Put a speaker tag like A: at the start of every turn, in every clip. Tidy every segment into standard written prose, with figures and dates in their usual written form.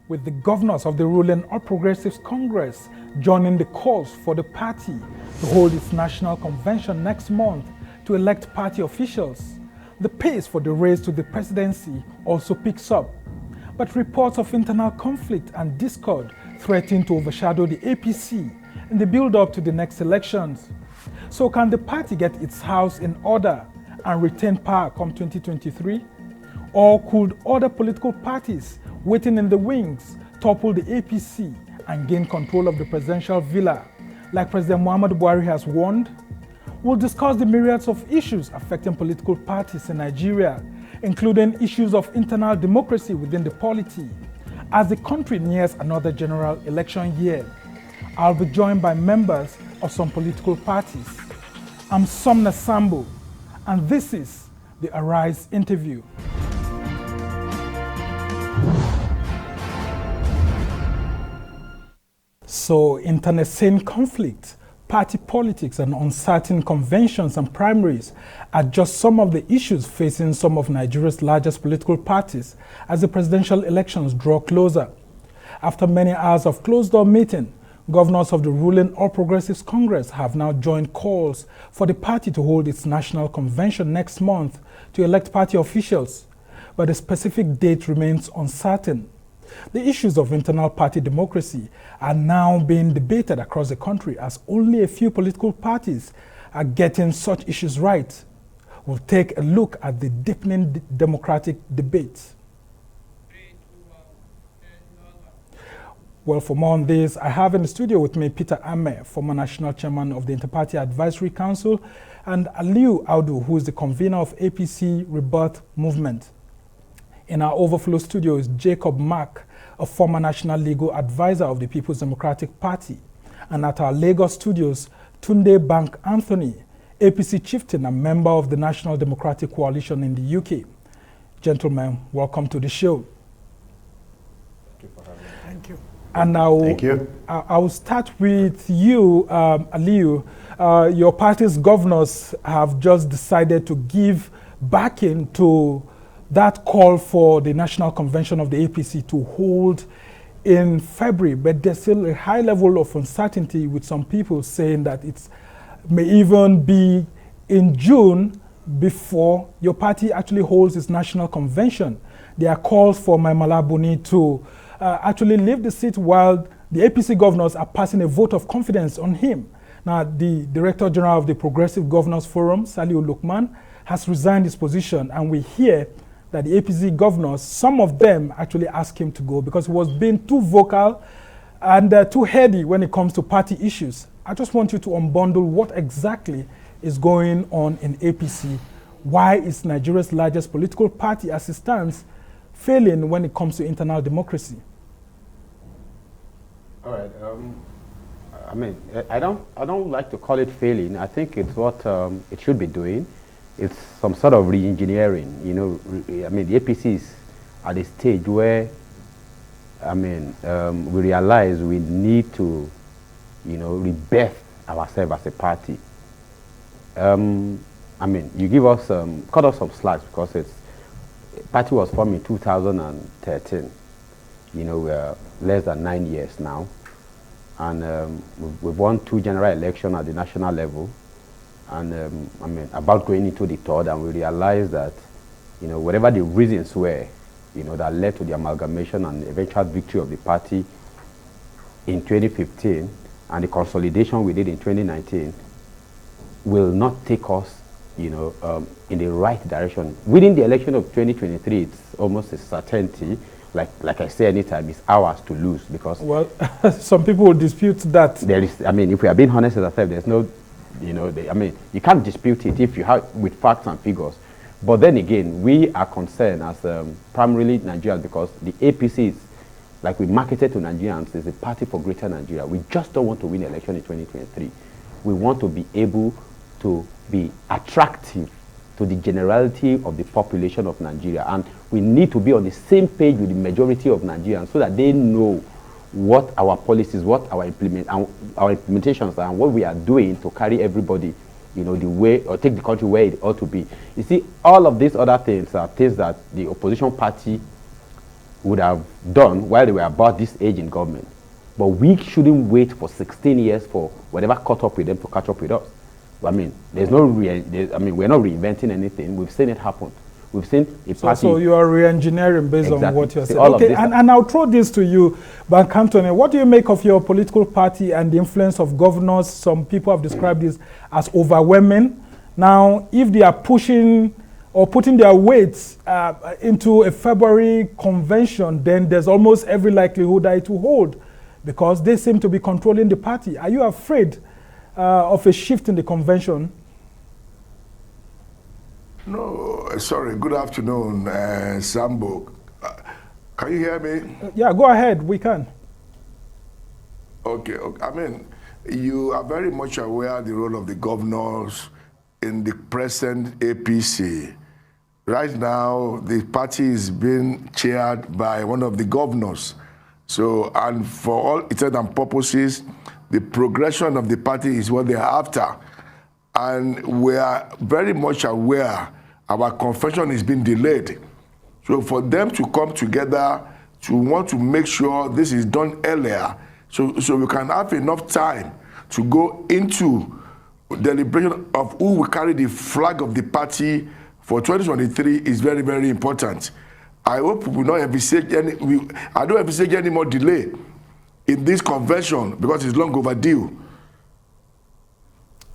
A: with the governors of the ruling All Progressives Congress joining the calls for the party to hold its national convention next month to elect party officials. The pace for the race to the presidency also picks up, but reports of internal conflict and discord threaten to overshadow the APC in the build-up to the next elections. So can the party get its house in order and retain power come 2023? Or could other political parties waiting in the wings topple the APC and gain control of the presidential villa, like President Muhammadu Buhari has warned? We'll discuss the myriads of issues affecting political parties in Nigeria, including issues of internal democracy within the polity, as the country nears another general election year. I'll be joined by members of some political parties. I'm Sumner Sambo, and this is the Arise interview. So, internecine conflict, party politics, and uncertain conventions and primaries are just some of the issues facing some of Nigeria's largest political parties as the presidential elections draw closer. After many hours of closed-door meeting, governors of the ruling All Progressives Congress have now joined calls for the party to hold its national convention next month to elect party officials, but the specific date remains uncertain. The issues of internal party democracy are now being debated across the country as only a few political parties are getting such issues right. We'll take a look at the deepening democratic debate. Well, for more on this, I have in the studio with me Peter Ame, former national chairman of the Inter-Party Advisory Council, and Aliu Audu, who is the convener of APC Rebirth Movement. In our overflow studio is Jacob Mark, a former national legal advisor of the People's Democratic Party. And at our Lagos studios, Tunde Bank Anthony, APC chieftain and member of the National Democratic Coalition in the UK. Gentlemen, welcome to the show.
B: Thank you for having me. Thank you.
A: And I will start with you, Aliu. Your party's governors have just decided to give backing to that call for the National Convention of the APC to hold in February, but there's still a high level of uncertainty with some people saying that it may even be in June before your party actually holds its National Convention. There are calls for Mai Mala Buni to actually leave the seat while the APC governors are passing a vote of confidence on him. Now, the Director General of the Progressive Governors Forum, Saliu Lukman, has resigned his position, and we hear that the APC governors, some of them actually asked him to go because he was being too vocal and too heady when it comes to party issues. I just want you to unbundle what exactly is going on in APC. Why is Nigeria's largest political party as it stands failing when it comes to internal democracy?
C: All right. I don't like to call it failing. I think it's what it should be doing. It's some sort of re-engineering, you know. The APC is at a stage where, we realize we need to, rebirth ourselves as a party. You give us, cut us some slacks because the party was formed in 2013. We're less than 9 years now. And we've won 2 general elections at the national level. And about going into the third, and we realized that, whatever the reasons were, that led to the amalgamation and eventual victory of the party in 2015 and the consolidation we did in 2019 will not take us, in the right direction. Within the election of 2023, it's almost a certainty. Like I say anytime, it's ours to lose because...
A: Well, some people will dispute that.
C: There is, if we are being honest with ourselves, there's no... you can't dispute it if you have with facts and figures. But then again, we are concerned as primarily Nigerians because the APC is, like we marketed to Nigerians, is a party for greater Nigeria. We just don't want to win election in 2023. We want to be able to be attractive to the generality of the population of Nigeria. And we need to be on the same page with the majority of Nigerians so that they know what our policies, what our implementations are, and what we are doing to carry everybody, the way, or take the country where it ought to be. You see, all of these other things are things that the opposition party would have done while they were about this age in government. But we shouldn't wait for 16 years for whatever caught up with them to catch up with us. I mean, we're not reinventing anything. We've seen it happen. We've seen a party.
A: So you are re-engineering based
C: Exactly.
A: on what you're saying.
C: All
A: Okay, and I'll throw this to you, but Anthony, what do you make of your political party and the influence of governors? Some people have described this as overwhelming. Now, if they are pushing or putting their weight into a February convention, then there's almost every likelihood that it will hold because they seem to be controlling the party. Are you afraid of a shift in the convention?
B: No, sorry. Good afternoon, Sambo. Can you hear me?
A: Yeah, go ahead. We can.
B: Okay. I mean, you are very much aware of the role of the governors in the present APC. Right now, the party is being chaired by one of the governors. So, and for all intents and purposes, the progression of the party is what they are after. And we are very much aware our convention is being delayed. So for them to come together to want to make sure this is done earlier, so we can have enough time to go into deliberation of who will carry the flag of the party for 2023 is very, very important. I hope we will not envisage I don't envisage any more delay in this convention because it's long overdue.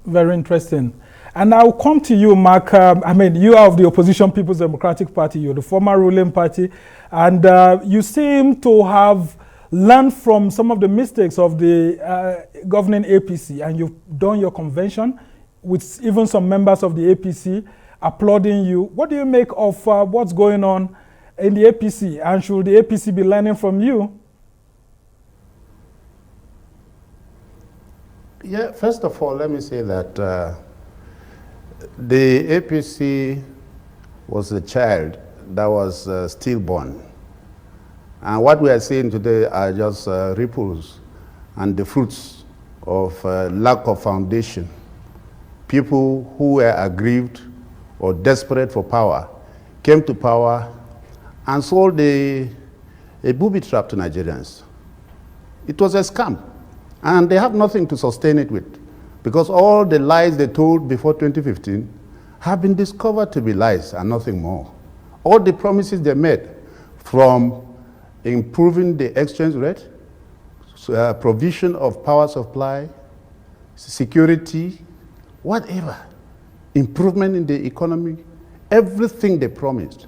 A: Very interesting. And I'll come to you, Mark. I mean, you are of the opposition People's Democratic Party. You're the former ruling party. And you seem to have learned from some of the mistakes of the governing APC. And you've done your convention with even some members of the APC applauding you. What do you make of what's going on in the APC? And should the APC be learning from you?
D: Yeah, first of all, let me say that the APC was a child that was stillborn. And what we are seeing today are just ripples and the fruits of lack of foundation. People who were aggrieved or desperate for power came to power and sold a booby trap to Nigerians. It was a scam. And they have nothing to sustain it with because all the lies they told before 2015 have been discovered to be lies and nothing more. All the promises they made, from improving the exchange rate, provision of power supply, security, whatever, improvement in the economy, everything they promised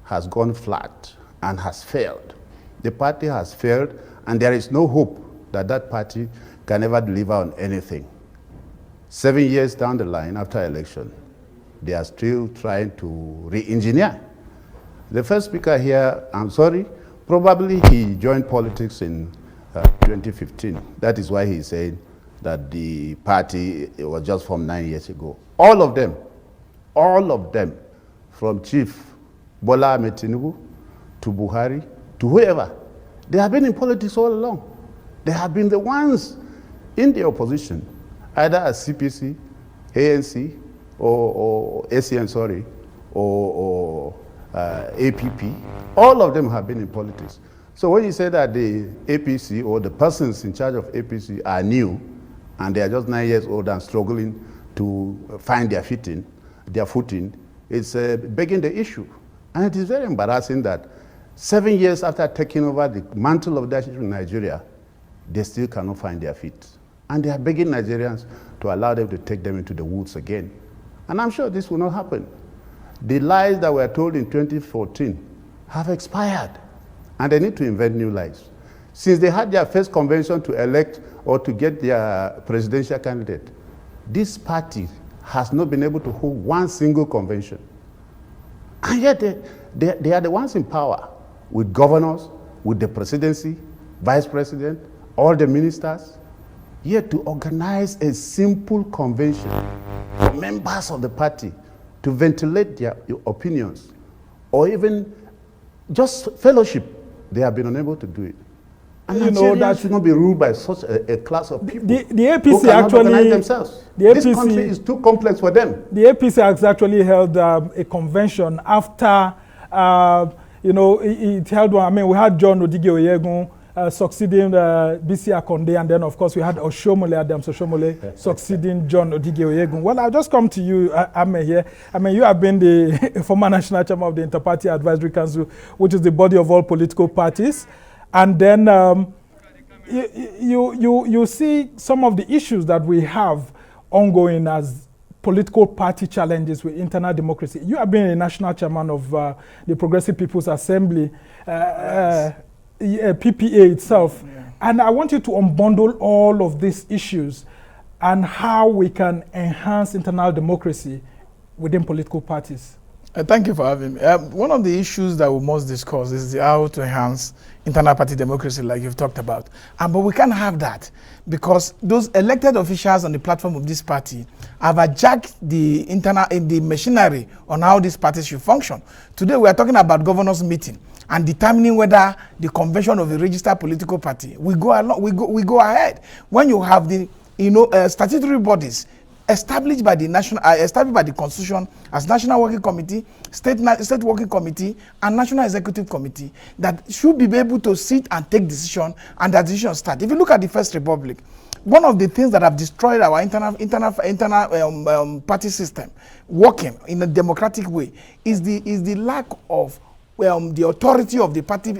D: has gone flat and has failed. The party has failed, and there is no hope that party can ever deliver on anything. 7 years down the line after election, they are still trying to re-engineer. The first speaker here, I'm sorry, probably he joined politics in 2015. That is why he said that the party was just formed 9 years ago. All of them, from Chief Bola Ahmed Tinubu to Buhari to whoever, they have been in politics all along. They have been the ones in the opposition, either as CPC, ANC, or ACN, sorry, or APP. All of them have been in politics. So when you say that the APC or the persons in charge of APC are new, and they are just 9 years old and struggling to find their footing, it's begging the issue. And it is very embarrassing that 7 years after taking over the mantle of leadership in Nigeria, they still cannot find their feet. And they are begging Nigerians to allow them to take them into the woods again. And I'm sure this will not happen. The lies that were told in 2014 have expired, and they need to invent new lies. Since they had their first convention to elect or to get their presidential candidate, this party has not been able to hold one single convention. And yet they are the ones in power, with governors, with the presidency, vice president, all the ministers, yet to organize a simple convention for members of the party to ventilate their opinions, or even just fellowship, they have been unable to do it. And you know that should not be ruled by such a class of people
A: the APC
D: who cannot
A: actually
D: organize themselves. This country is too complex for them.
A: The APC has actually held a convention after you know, it held one. I mean, we had John Odige Oyegun succeeding BC Akonde, and then of course we had Oshomole, Adams Oshomole, succeeding John Odige Oyegun. Well, I'll just come to you, Ame, here. I mean, you have been the former national chairman of the Inter-Party Advisory Council, which is the body of all political parties. And then you see some of the issues that we have ongoing as political party challenges with internal democracy. You have been a national chairman of the Progressive People's Assembly, PPA itself. Yeah. And I want you to unbundle all of these issues and how we can enhance internal democracy within political parties.
E: Thank you for having me. One of the issues that we must discuss is how to enhance internal party democracy, like you've talked about. But we can't have that because those elected officials on the platform of this party have hijacked the machinery on how this party should function. Today we are talking about governors' meeting and determining whether the convention of a registered political party we go ahead. When you have the statutory bodies established by the Constitution as National Working Committee, State Working Committee, and National Executive Committee that should be able to sit and take decision, and that decision start. If you look at the First Republic, one of the things that have destroyed our internal party system working in a democratic way is the lack of the authority of the party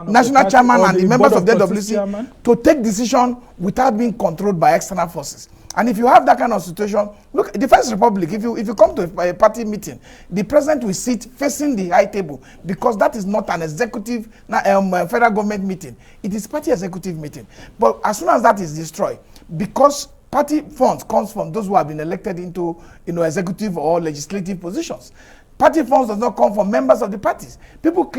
E: national chairman and the members of the NWC to take decision without being controlled by external forces. And if you have that kind of situation, look, the First Republic, if you come to a party meeting, the president will sit facing the high table because that is not an executive federal government meeting. It is party executive meeting. But as soon as that is destroyed, because party funds comes from those who have been elected into executive or legislative positions. Party funds does not come from members of the parties. People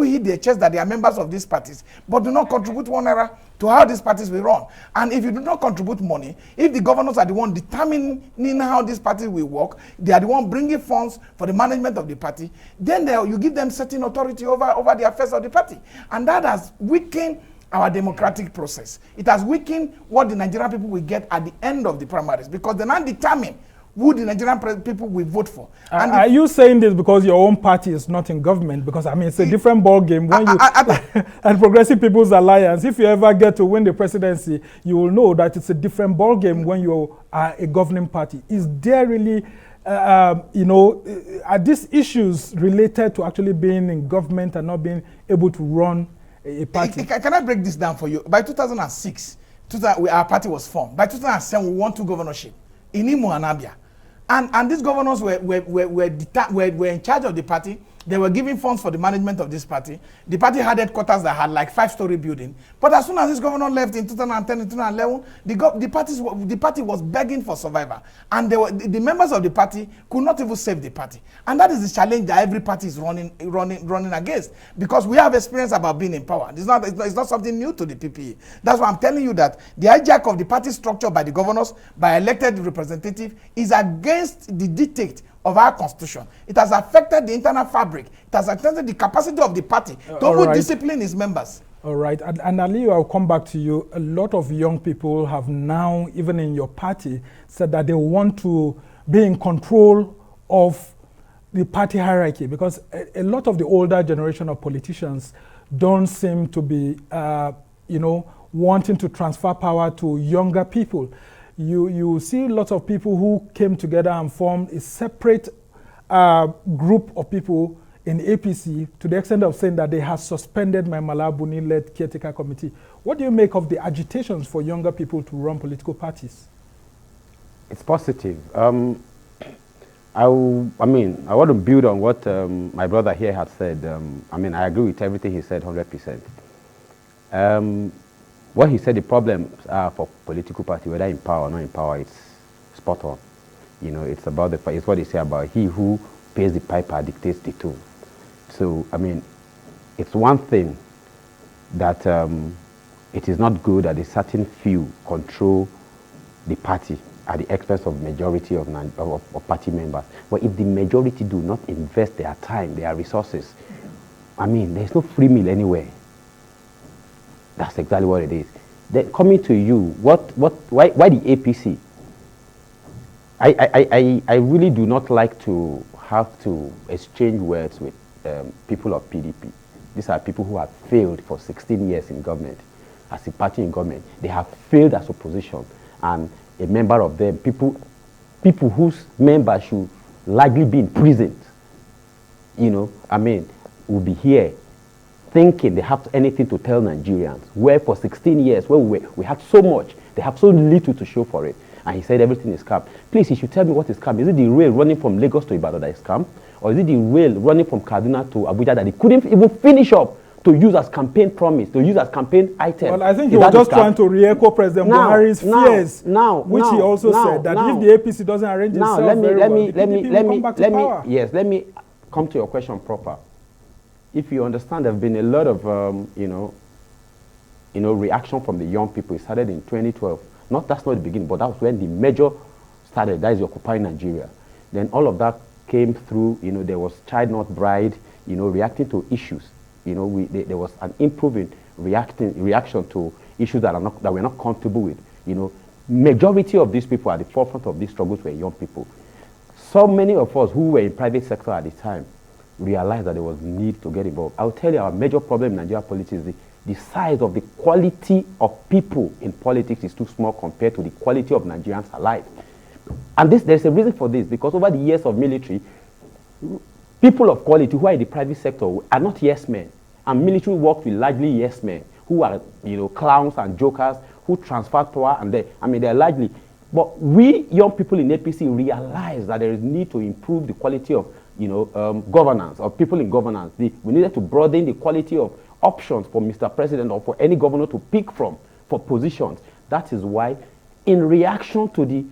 E: hit their chest that they are members of these parties, but do not contribute one naira to how these parties will run. And if you do not contribute money, if the governors are the one determining how this party will work, they are the one bringing funds for the management of the party, then you give them certain authority over the affairs of the party. And that has weakened our democratic process. It has weakened what the Nigerian people will get at the end of the primaries because they now determine who the Nigerian people will vote for. And
A: are you saying this because your own party is not in government? Because I mean, it's a different ball game. When you at Progressive People's Alliance, if you ever get to win the presidency, you will know that it's a different ball game when you are a governing party. Is there really, are these issues related to actually being in government and not being able to run a party?
E: Can I break this down for you? By 2006, our party was formed. By 2007, we won 2 governorships in Imo and Abia. And these governors were in charge of the party. They were giving funds for the management of this party. The party had headquarters that had like 5-story building. But as soon as this governor left in 2010 and 2011, the party was begging for survival. And the members of the party could not even save the party. And that is the challenge that every party is running against. Because we have experience about being in power. It's not something new to the PPA. That's why I'm telling you that the hijack of the party structure by the governors, by elected representatives, is against the dictate of our constitution. It has affected the internal fabric. It has affected the capacity of the party to discipline its members.
A: All right, and Ali, I'll come back to you. A lot of young people have now, even in your party, said that they want to be in control of the party hierarchy because a lot of the older generation of politicians don't seem to be, wanting to transfer power to younger people. You see lots of people who came together and formed a separate group of people in APC to the extent of saying that they have suspended my Malabuni-led caretaker committee. What do you make of the agitations for younger people to run political parties?
C: It's positive. I want to build on what my brother here had said. I agree with everything he said 100%. What he said, the problems are for political party, whether in power or not in power, it's spot on. It's about it's what they say about he who pays the piper dictates the tune. So, it's one thing that it is not good that a certain few control the party at the expense of majority of party members. But if the majority do not invest their time, their resources, there's no free meal anywhere. That's exactly what it is. Then coming to you, why the APC? I really do not like to have to exchange words with people of PDP. These are people who have failed for 16 years in government, as a party in government. They have failed as opposition, and a member of them, people whose members should likely be in prison, will be here thinking they have anything to tell Nigerians, where for 16 years, where we had so much, they have so little to show for it. And he said everything is scam. Please, he should tell me what is scam. Is it the rail running from Lagos to Ibadan that is scam? Or is it the rail running from Kaduna to Abuja that he couldn't even finish up to use as campaign promise, to use as campaign item?
A: Well, I think he was just trying to re-echo President Buhari's fears, which he also said that if the APC doesn't arrange itself
C: let me come to your question proper. If you understand, there have been a lot of, reaction from the young people. It started in 2012. That's not the beginning, but that was when the major started. That is Occupying Nigeria. Then all of that came through. There was Child Not Bride. Reacting to issues. There was an improving reaction to issues that we're not comfortable with. Majority of these people at the forefront of these struggles were young people. So many of us who were in private sector at the time realized that there was need to get involved. I'll tell you, our major problem in Nigeria politics is the size of the quality of people in politics is too small compared to the quality of Nigerians alive. And there's a reason for this, because over the years of military, people of quality who are in the private sector are not yes men. And military works with largely yes men who are, clowns and jokers who transfer power, and they're largely. But we young people in APC realize that there is need to improve the quality of governance, of people in governance. We needed to broaden the quality of options for Mr. President or for any governor to pick from for positions. That is why, in reaction to the,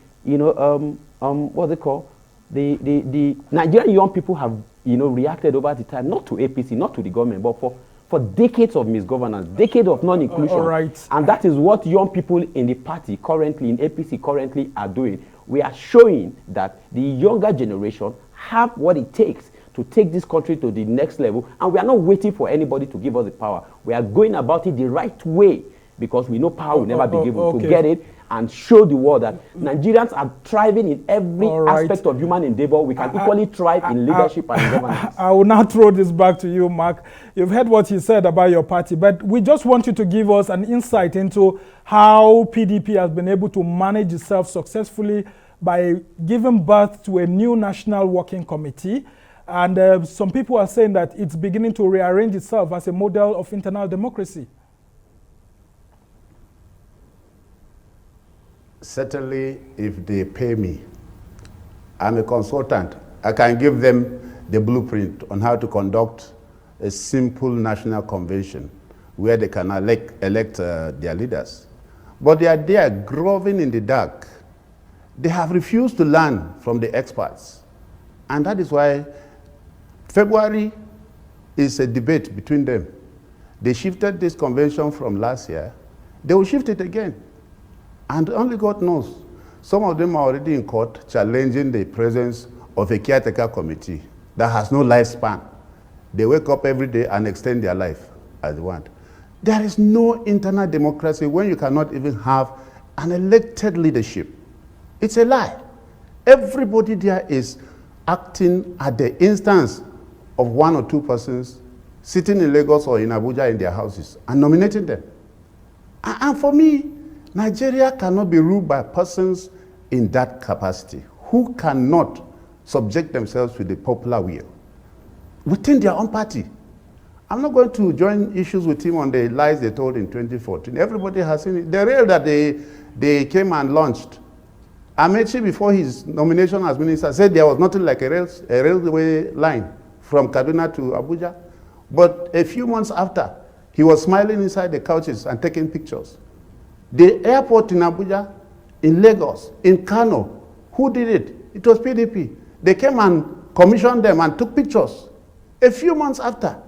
C: what's it called? The Nigerian young people have, reacted over the time, not to APC, not to the government, but for decades of misgovernance, decades of non-inclusion.
A: All right.
C: And that is what young people in the party currently, in APC currently are doing. We are showing that the younger generation have what it takes to take this country to the next level, and we are not waiting for anybody to give us the power. We are going about it the right way, because we know power will never be given. To get it and show the world that Nigerians are thriving in every aspect of human endeavor. We can equally thrive in leadership and governance.
A: I will now throw this back to you, Mark. You've heard what he said about your party, but we just want you to give us an insight into how PDP has been able to manage itself successfully by giving birth to a new national working committee. And some people are saying that it's beginning to rearrange itself as a model of internal democracy.
D: Certainly, if they pay me, I'm a consultant. I can give them the blueprint on how to conduct a simple national convention where they can elect their leaders. But they are there groving in the dark. They have refused to learn from the experts. And that is why February is a debate between them. They shifted this convention from last year. They will shift it again. And only God knows. Some of them are already in court challenging the presence of a caretaker committee that has no lifespan. They wake up every day and extend their life as they want. There is no internal democracy when you cannot even have an elected leadership. It's a lie. Everybody there is acting at the instance of one or two persons sitting in Lagos or in Abuja in their houses and nominating them. And for me, Nigeria cannot be ruled by persons in that capacity who cannot subject themselves to the popular will within their own party. I'm not going to join issues with him on the lies they told in 2014. Everybody has seen it. The rail that they came and launched, Amechi, before his nomination as minister, said there was nothing like a railway line from Kaduna to Abuja. But a few months after, he was smiling inside the couches and taking pictures. The airport in Abuja, in Lagos, in Kano, who did it? It was PDP. They came and commissioned them and took pictures. A few months after.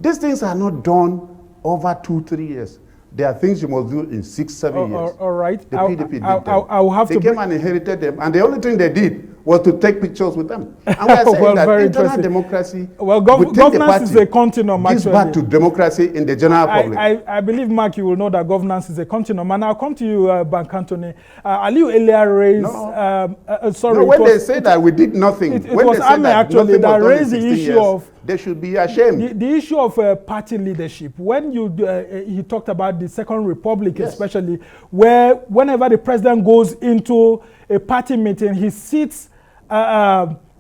D: These things are not done over 2-3 years. There are things you must do in 6-7 years.
A: All right.
D: The PDP did them.
A: I'll have
D: they came and inherited them, and the only thing they did was to take pictures with them. And we are saying
A: Well,
D: that
A: very
D: internal
A: interesting.
D: democracy
A: Well,
D: within the
A: governance is
D: party
A: a continuum,
D: gives
A: actually.
D: back to democracy in the general public.
A: I believe, Mark, you will know that governance is a continuum. And I'll come to you, Bank Anthony. Aliu earlier raised, sorry.
D: No, when they say that we did nothing,
A: it
D: when
A: was
D: they say
A: Ame
D: that
A: actually
D: nothing
A: that
D: was done in
A: raised the
D: 16
A: issue
D: years,
A: of,
D: they should be ashamed.
A: the issue of party leadership. When he talked about the Second Republic,
D: Yes.
A: especially, where whenever the president goes into a party meeting, he sits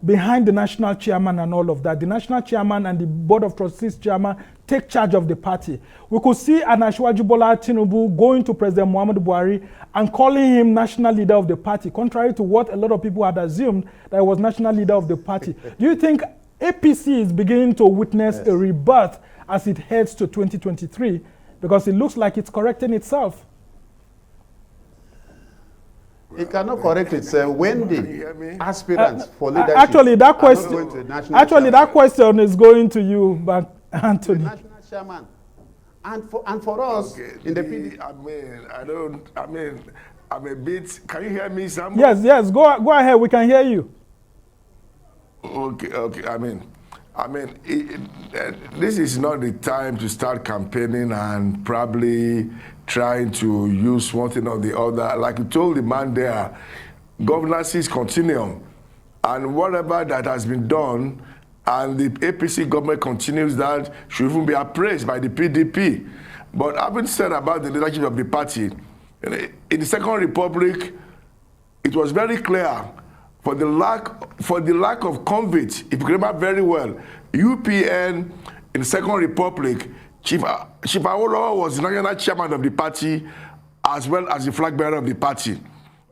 A: behind the national chairman and all of that. The national chairman and the board of trustees chairman take charge of the party. We could see Asiwaju Bola Tinubu going to President Muhammadu Buhari and calling him national leader of the party, contrary to what a lot of people had assumed that he was national leader of the party. Do you think APC is beginning to witness a rebirth as it heads to 2023? Because it looks like it's correcting itself.
D: It cannot correct itself when the aspirants for leadership
A: Actually, that
D: are not
A: question,
D: going to the national
A: actually,
D: chairman.
A: that question is going to you, but Anthony.
D: The national chairman. And for us in the PDP.
B: I'm a bit, can you hear me, Sam?
A: Yes, go ahead, we can hear you.
B: Okay, this is not the time to start campaigning and probably trying to use one thing or the other. Like you told the man there, governance is continuum. And whatever that has been done, and the APC government continues that, should even be appraised by the PDP. But having said about the leadership of the party, in the Second Republic, it was very clear for the lack of convict. If you remember very well, UPN in the Second Republic, Chief Awolowo was the national chairman of the party as well as the flag bearer of the party.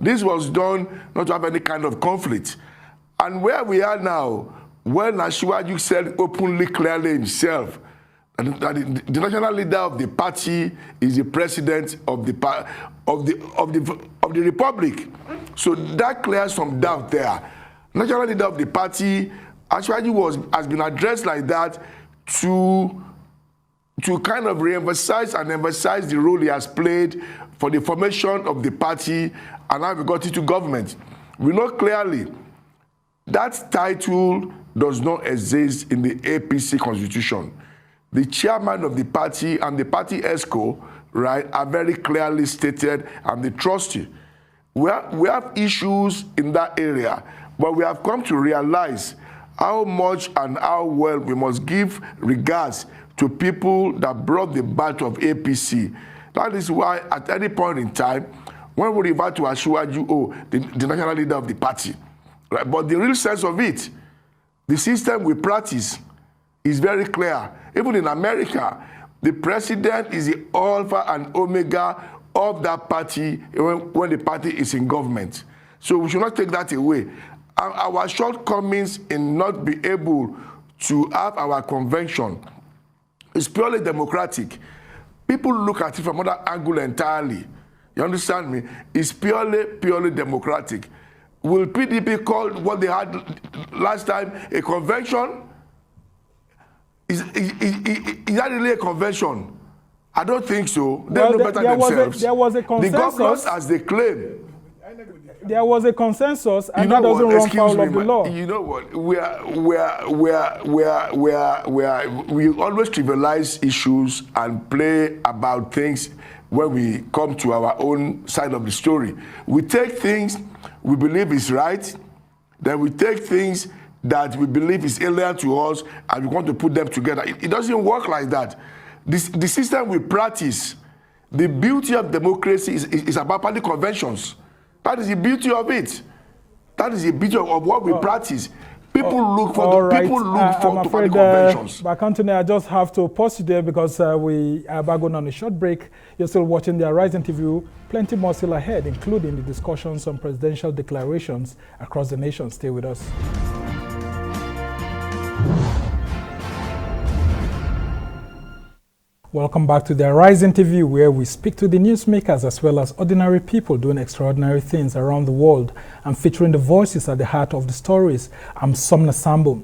B: This was done not to have any kind of conflict. And where we are now, when Asiwaju said openly, clearly himself, that the national leader of the party is the president of the republic. So that clears some doubt there. National leader of the party, Asiwaju has been addressed like that to kind of re-emphasize and emphasize the role he has played for the formation of the party and how we got into government. We know clearly that title does not exist in the APC constitution. The chairman of the party and the party ESCO, right, are very clearly stated, and the trustee. We have issues in that area, but we have come to realize how much and how well we must give regards to people that brought the battle of APC. That is why at any point in time, when we refer to Asiwaju, the national leader of the party, right? But the real sense of it, the system we practice is very clear. Even in America, the president is the alpha and omega of that party when the party is in government. So we should not take that away. Our shortcomings in not being able to have our convention is purely democratic. People look at it from another angle entirely. You understand me? It's purely democratic. Will PDP call what they had last time a convention? Is that really a convention? I don't think so. They know better themselves.
A: There was a consensus.
B: The governors, as they claim.
A: There was a consensus, and that doesn't run foul of the law.
B: You know what? We always trivialize issues and play about things when we come to our own side of the story. We take things we believe is right, then we take things that we believe is alien to us, and we want to put them together. It doesn't work like that. The system we practice, the beauty of democracy is about party conventions. That is the beauty of it. That is the beauty of what we practice. People look for party conventions.
A: But Anthony, I just have to pause you there because we are about going on a short break. You're still watching the Arise interview. Plenty more still ahead, including the discussions on presidential declarations across the nation. Stay with us. Welcome back to the Arise interview, where we speak to the newsmakers as well as ordinary people doing extraordinary things around the world and featuring the voices at the heart of the stories. I'm Somna Sambo.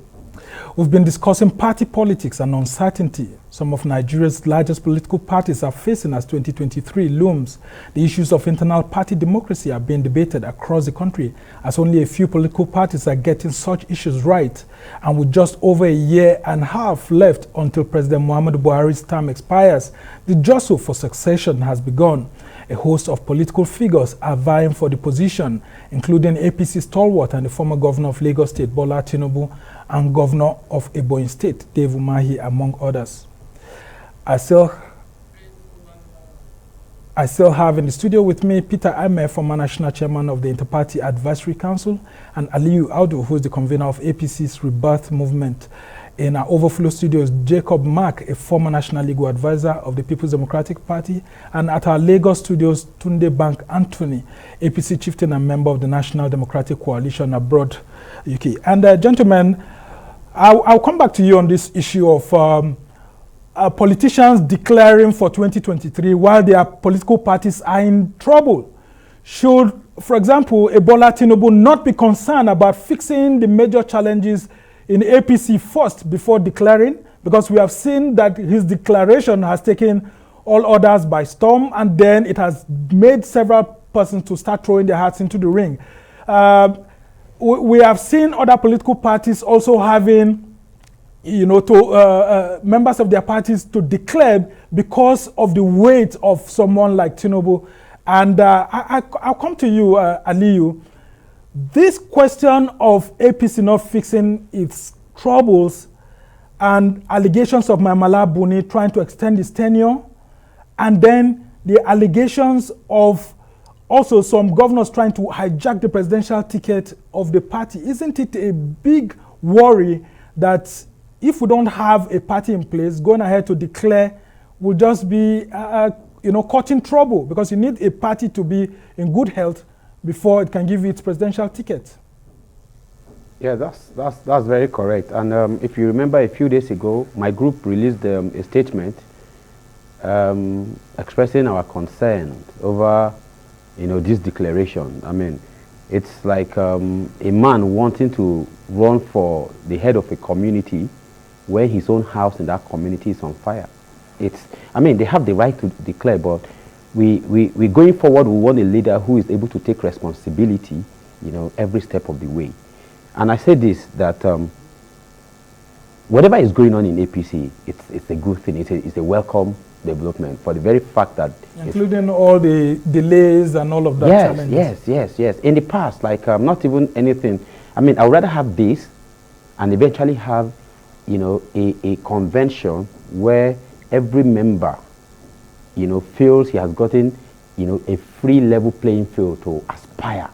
A: We've been discussing party politics and uncertainty some of Nigeria's largest political parties are facing as 2023 looms. The issues of internal party democracy are being debated across the country as only a few political parties are getting such issues right. And with just over a year and a half left until President Muhammadu Buhari's term expires, the jostle for succession has begun. A host of political figures are vying for the position, including APC stalwart and the former governor of Lagos State, Bola Tinubu, and governor of Ebonyi State, Dave Umahi, among others. I still have in the studio with me Peter Ame, former national chairman of the Interparty Advisory Council, and Aliyu Audu, who is the convener of APC's Rebirth Movement. In our overflow studios, Jacob Mark, a former national legal advisor of the People's Democratic Party, and at our Lagos studios, Tunde Bank Anthony, APC chieftain and member of the National Democratic Coalition abroad, UK. And gentlemen, I'll come back to you on this issue of politicians declaring for 2023 while their political parties are in trouble. Should, for example, Bola Tinubu not be concerned about fixing the major challenges in APC first before declaring? Because we have seen that his declaration has taken all others by storm, and then it has made several persons to start throwing their hats into the ring. We have seen other political parties also having, members of their parties to declare because of the weight of someone like Tinubu. And I'll come to you, Aliyu. This question of APC not fixing its troubles and allegations of Mamala Buni trying to extend his tenure, and then the allegations of also some governors trying to hijack the presidential ticket of the party. Isn't it a big worry that if we don't have a party in place, going ahead to declare will just be caught in trouble, because you need a party to be in good health before it can give you its presidential ticket?
C: Yeah, that's very correct. And if you remember, a few days ago, my group released a statement expressing our concern over, this declaration. I mean, it's like a man wanting to run for the head of a community where his own house in that community is on fire. They have the right to declare, but we going forward, we want a leader who is able to take responsibility, every step of the way. And I say this, that whatever is going on in APC, it's a good thing. It's a welcome development, for the very fact that...
A: Including all the delays and all of that challenges.
C: Yes. In the past, not even anything. I mean, I would rather have this and eventually have, a convention where every member feels he has gotten, a free level playing field to aspire.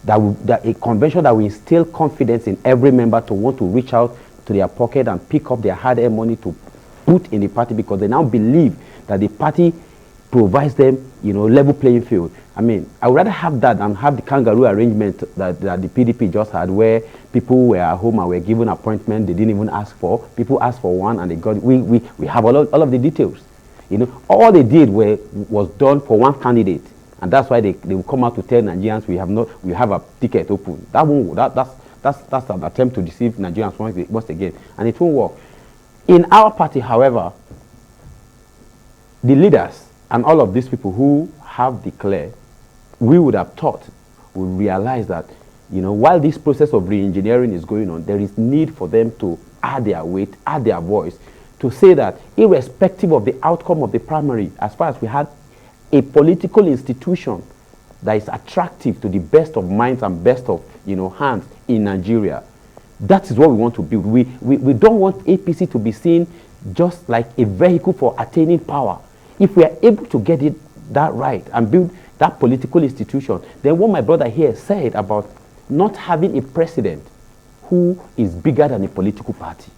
C: That a convention that will instill confidence in every member to want to reach out to their pocket and pick up their hard-earned money to put in the party, because they now believe that the party provides them, level playing field. I mean, I would rather have that than have the kangaroo arrangement that the PDP just had, where people were at home and were given appointment they didn't even ask for. People asked for one and they got. We have all of the details. All they did was done for one candidate, and that's why they will come out to tell Nigerians we have a ticket open. That's an attempt to deceive Nigerians once again, and it won't work. In our party, however, the leaders and all of these people who have declared, we would have thought, would realize that, while this process of re-engineering is going on, there is need for them to add their weight, add their voice, to say that irrespective of the outcome of the primary, as far as we had a political institution that is attractive to the best of minds and best of hands in Nigeria, that is what we want to build. We don't want APC to be seen just like a vehicle for attaining power. If we are able to get that right and build that political institution, then what my brother here said about not having a president who is bigger than a political party.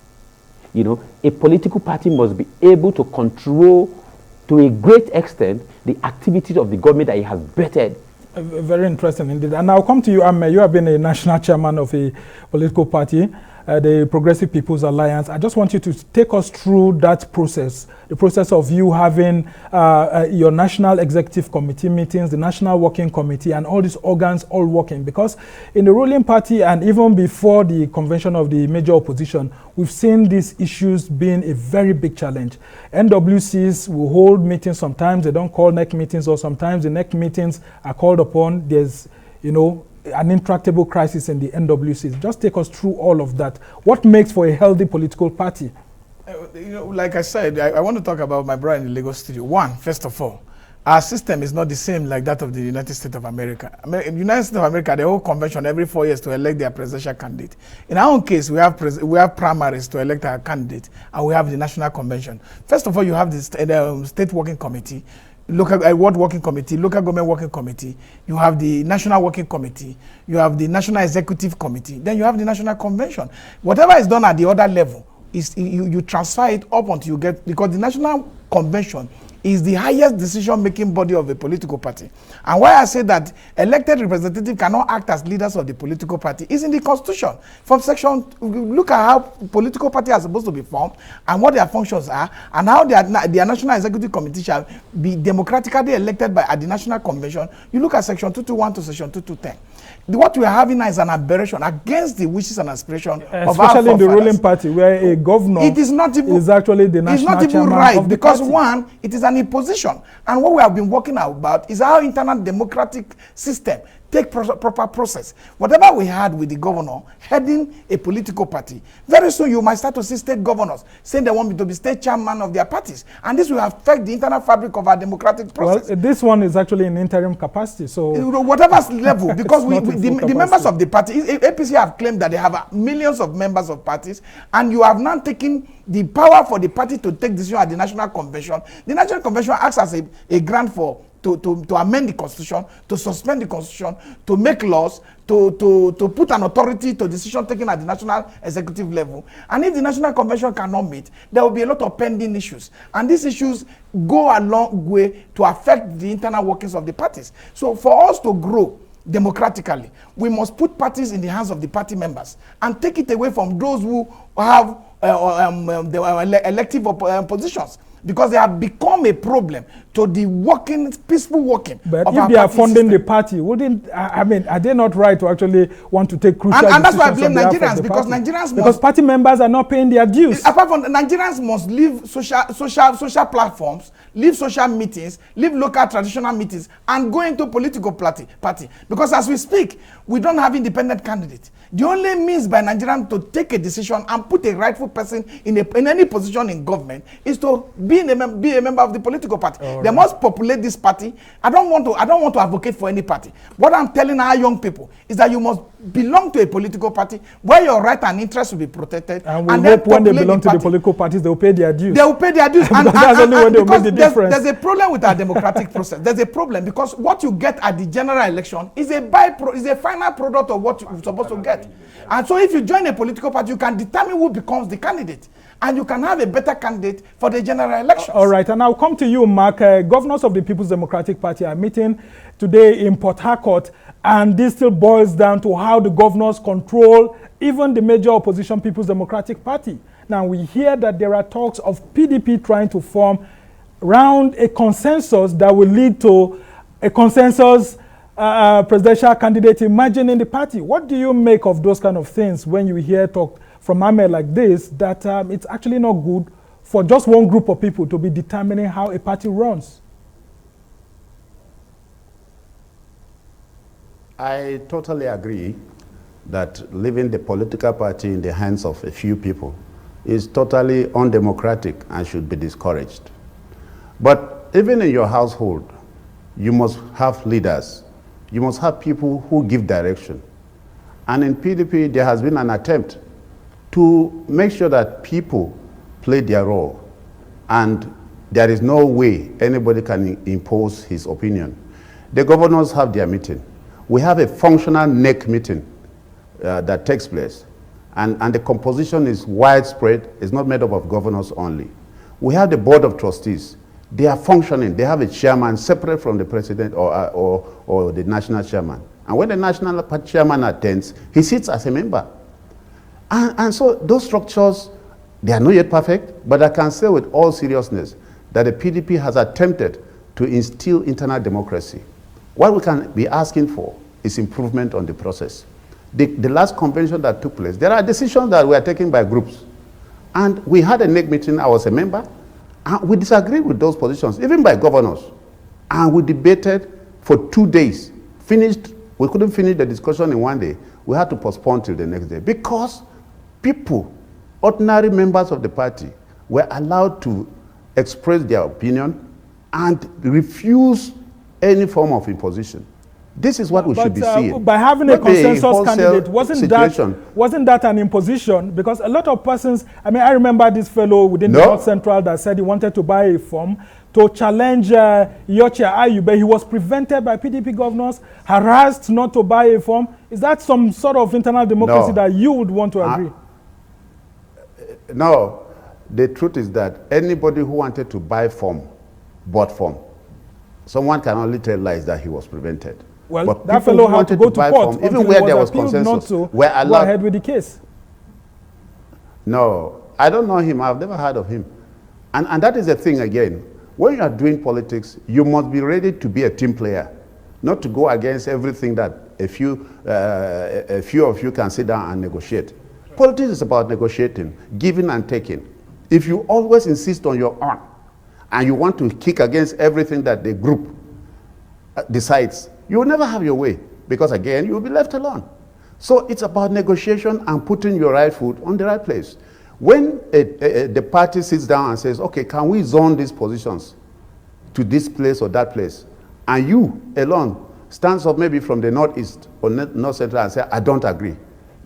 C: A political party must be able to control, to a great extent, the activities of the government that it has vetted.
A: Very interesting indeed. And I'll come to you, Ame. You have been a national chairman of a political party. the Progressive People's Alliance. I just want you to take us through that process, the process of you having your National Executive Committee meetings, the National Working Committee, and all these organs all working. Because in the ruling party, and even before the convention of the major opposition, we've seen these issues being a very big challenge. NWCs will hold meetings sometimes, they don't call NEC meetings, or sometimes the NEC meetings are called upon. There's, you know, an intractable crisis in the NWCs. Just take us through all of that. What makes for a healthy political party?
E: You know, like I said, I want to talk about my brother in the Lagos studio. One, first of all, our system is not the same like that of the United States of America. In the United States of America, the whole convention every 4 years to elect their presidential candidate. In our own case, we have primaries to elect our candidate, and we have the national convention. First of all, you have the state working committee, local ward working committee, local government working committee. You have the national working committee. You have the national executive committee. Then you have the national convention. Whatever is done at the other level, you transfer it up until you get, because the national convention is the highest decision-making body of a political party. And why I say that elected representatives cannot act as leaders of the political party is in the constitution. From section, look at how political parties are supposed to be formed and what their functions are, and how their national executive committee shall be democratically elected at the national convention. You look at section 221 to section 2210. What we are having now is an aberration against the wishes and aspirations of our forefathers. Especially in the ruling
A: party, where a governor is actually the national chairman. It's not even right, because one, it is an imposition. And what we have been working about is our internal democratic system take proper process. Whatever we had with the governor heading a political party, very soon you might start to see state governors saying they want me to be state chairman of their parties. And this will affect the internal fabric of our democratic process. Well, this one is actually in interim capacity. So
E: whatever level, because the members of the party, APC have claimed that they have millions of members of parties, and you have now taken the power for the party to take decision at the national convention. The national convention acts as a grant for to amend the constitution, to suspend the constitution, to make laws, to put an authority to decision taken at the national executive level. And if the national convention cannot meet, there will be a lot of pending issues. And these issues go a long way to affect the internal workings of the parties. So for us to grow democratically, we must put parties in the hands of the party members and take it away from those who have elective positions, because they have become a problem to the peaceful working.
A: But if they are funding the party, wouldn't, I mean, are they not right to actually want to take crucial decisions?
E: And that's why I blame Nigerians, because
A: party members are not paying their dues.
E: Apart from Nigerians must leave social platforms, leave social meetings, leave local traditional meetings, and go into political party. Because as we speak, we don't have independent candidates. The only means by Nigerians to take a decision and put a rightful person in any position in government is to be a member of the political party. They must populate this party. I don't want to advocate for any party. What I'm telling our young people is that you must belong to a political party where your right and interest will be protected.
A: And we hope when they belong to the political parties, they will pay their dues.
E: They will pay their dues.
A: And that's only when they will make the difference.
E: There's a problem with our democratic process. There's a problem because what you get at the general election is a final product of what you're supposed to get. And so if you join a political party, you can determine who becomes the candidate. And you can have a better candidate for the general elections.
A: All right, and I'll come to you, Mark. Governors of the People's Democratic Party are meeting today in Port Harcourt, and this still boils down to how the governors control even the major opposition People's Democratic Party. Now, we hear that there are talks of PDP trying to form around a consensus that will lead to a consensus presidential candidate emerging in the party. What do you make of those kind of things when you hear talk from Ahmed like this, that it's actually not good for just one group of people to be determining how a party runs?
D: I totally agree that leaving the political party in the hands of a few people is totally undemocratic and should be discouraged. But even in your household, you must have leaders. You must have people who give direction. And in PDP, there has been an attempt to make sure that people play their role, and there is no way anybody can impose his opinion. The governors have their meeting. We have a functional NEC meeting that takes place, and the composition is widespread. It's not made up of governors only. We have the board of trustees. They are functioning. They have a chairman separate from the president or the national chairman. And when the national chairman attends, he sits as a member. And so those structures, they are not yet perfect, but I can say with all seriousness that the PDP has attempted to instill internal democracy. What we can be asking for is improvement on the process. The last convention that took place, there are decisions that were taken by groups. And we had a NEC meeting, I was a member, and we disagreed with those positions, even by governors. And we debated for 2 days. We couldn't finish the discussion in 1 day. We had to postpone till the next day because people, ordinary members of the party, were allowed to express their opinion and refuse any form of imposition. This is what we should be seeing.
A: By having a consensus candidate, wasn't that an imposition? Because a lot of persons, I mean, I remember this fellow within the North Central that said he wanted to buy a form to challenge Yoche Ayube. He was prevented by PDP governors, harassed not to buy a form. Is that some sort of internal democracy that you would want to agree?
D: No. The truth is that anybody who wanted to buy form, bought form. Someone can only tell lies that he was prevented.
A: Well,
D: but
A: that fellow had to go to court,
D: form, even where there was consensus,
A: were allowed. Go ahead with the case.
D: No, I don't know him. I've never heard of him. And that is the thing again. When you are doing politics, you must be ready to be a team player, not to go against everything that a few of you can sit down and negotiate. Politics is about negotiating, giving and taking. If you always insist on your own, and you want to kick against everything that the group decides, you will never have your way, because again, you will be left alone. So it's about negotiation and putting your right foot on the right place. When the party sits down and says, okay, can we zone these positions to this place or that place? And you alone stands up maybe from the Northeast or North Central and say, I don't agree.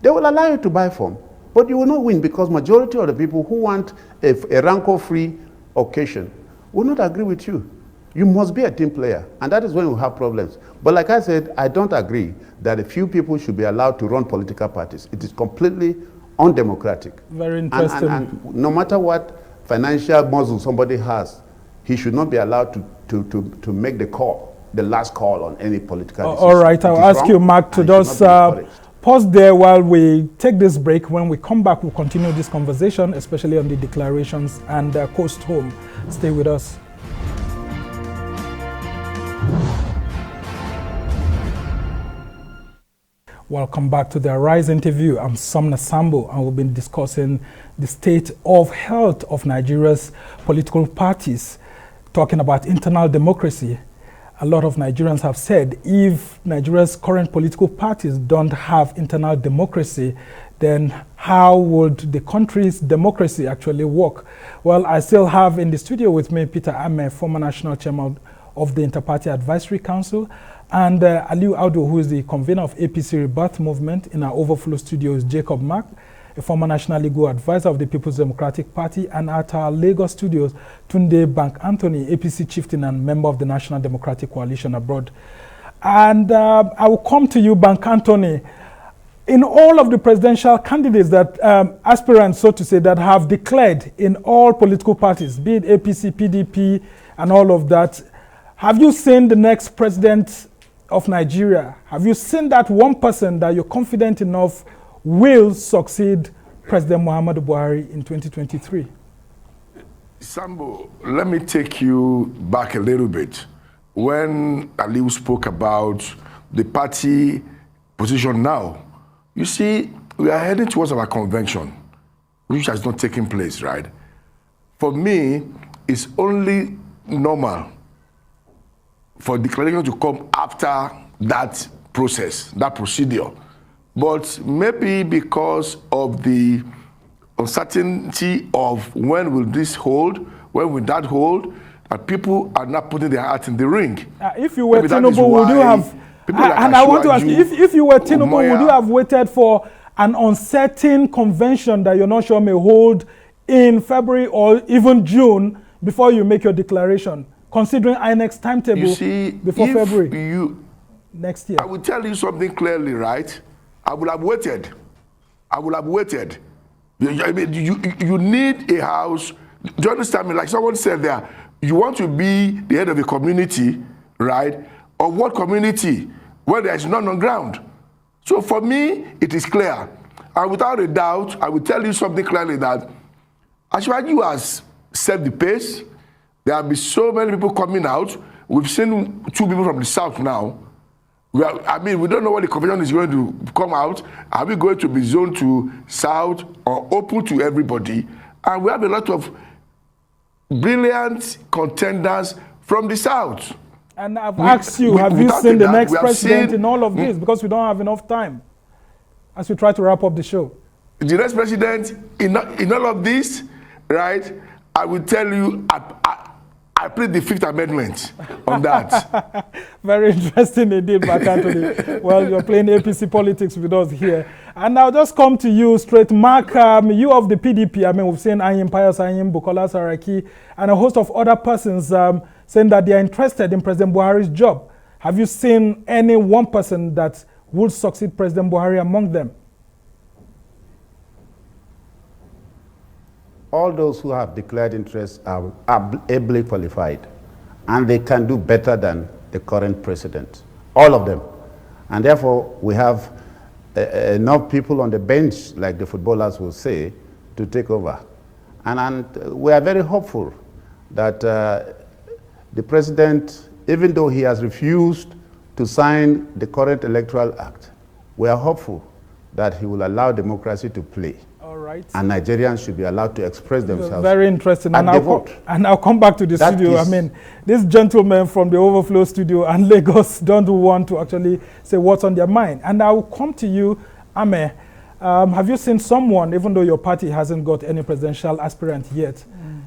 D: They will allow you to buy form, but you will not win because majority of the people who want a rancor-free occasion will not agree with you. You must be a team player, and that is when we have problems. But like I said, I don't agree that a few people should be allowed to run political parties. It is completely undemocratic.
A: Very interesting.
D: And no matter what financial muscle somebody has, he should not be allowed to make the last call on any political decision.
A: All right, I'll ask you, Mark, to just pause there while we take this break. When we come back, we'll continue this conversation, especially on the declarations and coast home. Stay with us. Welcome back to the Arise interview. I'm Sumner Sambo, and we've been discussing the state of health of Nigeria's political parties, talking about internal democracy. A lot of Nigerians have said if Nigeria's current political parties don't have internal democracy, then how would the country's democracy actually work? Well, I still have in the studio with me Peter Ame, former national chairman of the Interparty Advisory Council, and Aliu Audu, who is the convener of APC Rebirth Movement. In our overflow studio is Jacob Mark, a former national legal advisor of the People's Democratic Party, and at our Lagos studios, Tunde Bank Anthony, APC chieftain and member of the National Democratic Coalition abroad. And I will come to you, Bank Anthony. In all of the presidential candidates that, aspirants, so to say, that have declared in all political parties, be it APC, PDP, and all of that, have you seen the next president of Nigeria? Have you seen that one person that you're confident enough will succeed President Muhammadu Buhari in 2023?
B: Sambo, let me take you back a little bit. When Aliu spoke about the party position now, you see, we are heading towards our convention, which has not taken place, right? For me, it's only normal for declaration to come after that process, that procedure. But maybe because of the uncertainty of when will this hold, when will that hold, that people are not putting their heart in the ring.
A: If you were Tinubu, would you have, and I want to ask you, if you were Tinubu, would you have waited for an uncertain convention that you're not sure may hold in February or even June before you make your declaration, considering INEC's timetable before February next year?
B: I will tell you something clearly, right? I would have waited. I would have waited. You need a house. Do you understand me? Like someone said there, you want to be the head of a community, right? Of what community? Where there is none on ground. So for me, it is clear. And without a doubt, I will tell you something clearly that Ashwaju has set the pace. There have been so many people coming out. We've seen 2 people from the south now. We don't know what the convention is going to come out. Are we going to be zoned to south or open to everybody? And we have a lot of brilliant contenders from the south.
A: And I've asked you, have you seen the next president in all of this? Because we don't have enough time as we try to wrap up the show.
B: The next president in all of this, right? I will tell you, I plead the 5th Amendment on that.
A: Very interesting indeed, Mark Anthony. Well, you're playing APC politics with us here. And I'll just come to you straight. Mark, you of the PDP, we've seen Ayim Pius Ayim, Bukola Saraki, and a host of other persons saying that they are interested in President Buhari's job. Have you seen any one person that would succeed President Buhari among them?
D: All those who have declared interest are ably qualified, and they can do better than the current president, all of them. And therefore, we have enough people on the bench, like the footballers will say, to take over. And we are very hopeful that the president, even though he has refused to sign the current electoral act, we are hopeful that he will allow democracy to play.
A: All right.
D: And Nigerians should be allowed to express themselves.
A: Very interesting.
D: And
A: I'll come back to the studio. This gentleman from the Overflow studio and Lagos don't want to actually say what's on their mind. And I will come to you, Ame. Have you seen someone, even though your party hasn't got any presidential aspirant yet,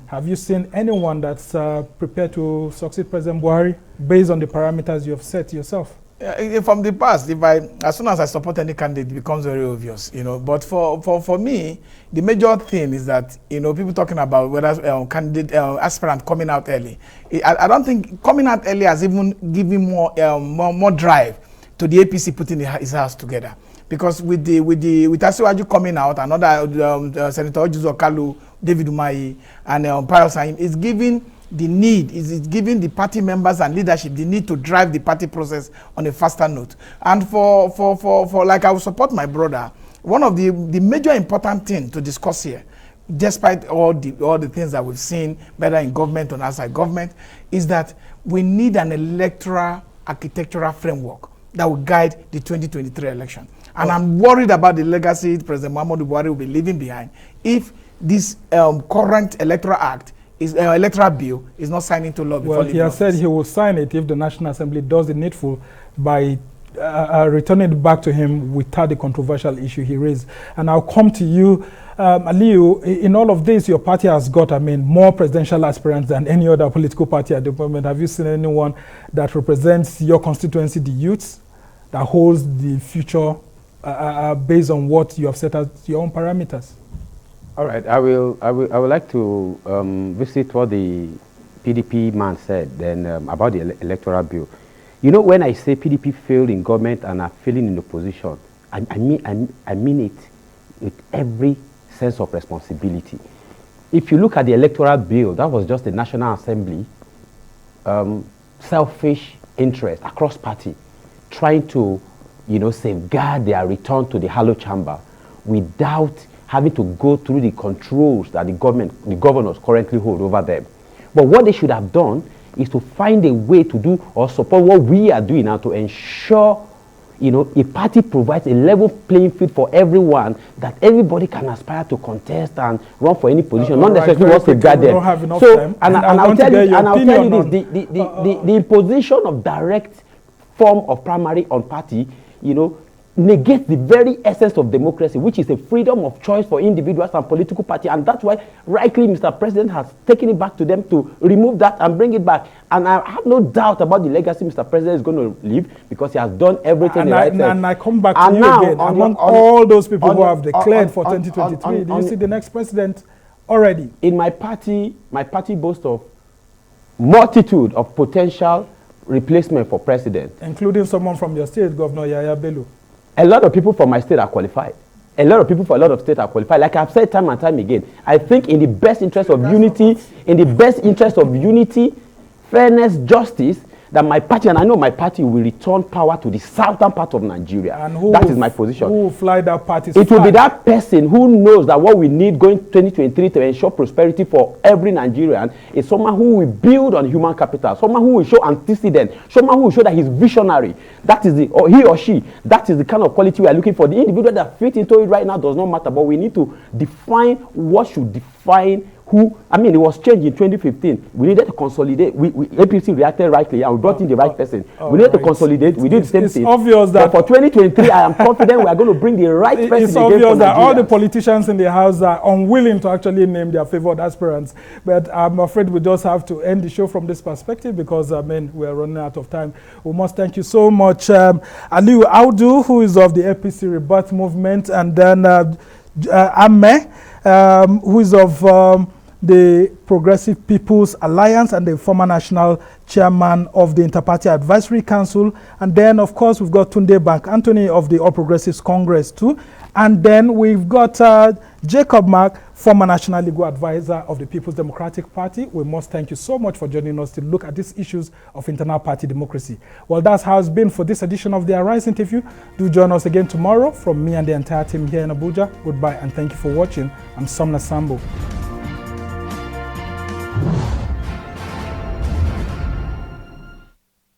A: have you seen anyone that's prepared to succeed President Buhari based on the parameters you have set yourself?
E: From the past, as soon as I support any candidate, it becomes very obvious, But for me, the major thing is that, people talking about whether candidate aspirant coming out early. I don't think coming out early has even given more drive to the APC putting his house together. Because with Asiwaju coming out, another Senator Ojuzo Kalu, David Umahi, and Pius Ayim, is giving the need, is giving the party members and leadership the need to drive the party process on a faster note. And for like I will support my brother, one of the major important thing to discuss here, despite all the things that we've seen, whether in government or outside government, is that we need an electoral architectural framework that will guide the 2023 election. And I'm worried about the legacy President Muhammadu Buhari will be leaving behind if this current electoral act electoral bill is not signed into law.
A: Well, he has said he will sign it if the National Assembly does the needful by returning it back to him without the controversial issue he raised. And I'll come to you, Aliyu. In all of this, your party has got, more presidential aspirants than any other political party at the moment. Have you seen anyone that represents your constituency, the youths, that holds the future based on what you have set as your own parameters?
C: All right, I would like to visit what the PDP man said then about the electoral bill. When I say PDP failed in government and are failing in opposition, I mean it with every sense of responsibility. If you look at the electoral bill, that was just the National Assembly, selfish interest across party, trying to, safeguard their return to the hollow chamber without having to go through the controls that the governors currently hold over them. But what they should have done is to find a way to do or support what we are doing now to ensure, a party provides a level playing field for everyone, that everybody can aspire to contest and run for any position, not necessarily want to guard them. So, and I'll tell you this, the imposition of direct form of primary on party, negate the very essence of democracy, which is a freedom of choice for individuals and political parties. And that's why, rightly, Mr. President has taken it back to them to remove that and bring it back. And I have no doubt about the legacy Mr. President is going to leave, because he has done everything right.
A: And I come back to you again. Among all those people who have declared for 2023, do you see the next president already?
C: In my party boasts of multitude of potential replacement for president.
A: Including someone from your state, Governor Yaya Bello.
C: A lot of people from my state are qualified. A lot of people for a lot of states are qualified. Like I've said time and time again, I think in the best interest of unity, fairness, justice, that my party, and I know my party, will return power to the southern part of Nigeria.
A: And
C: that is my position.
A: Who will fly that party's
C: It will be
A: flag?
C: that person who knows that what we need going 2023 to ensure prosperity for every Nigerian is someone who will build on human capital, someone who will show antecedent, someone who will show that he's visionary. That is or he or she. That is the kind of quality we are looking for. The individual that fit into it right now does not matter, but we need to define what should define who. I mean, it was changed in 2015. We needed to consolidate. APC reacted rightly, and we brought in the right person. We needed to consolidate. We did the same thing.
A: It's obvious that
C: for 2023, I am confident we are going to bring the right person.
A: It's obvious that all the politicians in the House are unwilling to actually name their favored aspirants. But I'm afraid we just have to end the show from this perspective because, I mean, we're running out of time. We must thank you so much, Aliu Audu, who is of the APC Rebirth Movement, and then Ame, who is of the Progressive People's Alliance and the former national chairman of the Interparty Advisory Council. And then, of course, we've got Tunde Bank Anthony of the All Progressives Congress too. And then we've got Jacob Mark, former national legal advisor of the People's Democratic Party. We must thank you so much for joining us to look at these issues of internal party democracy. Well, that's how it's been for this edition of the Arise interview. Do join us again tomorrow from me and the entire team here in Abuja. Goodbye and thank you for watching. I'm Somna Sambo.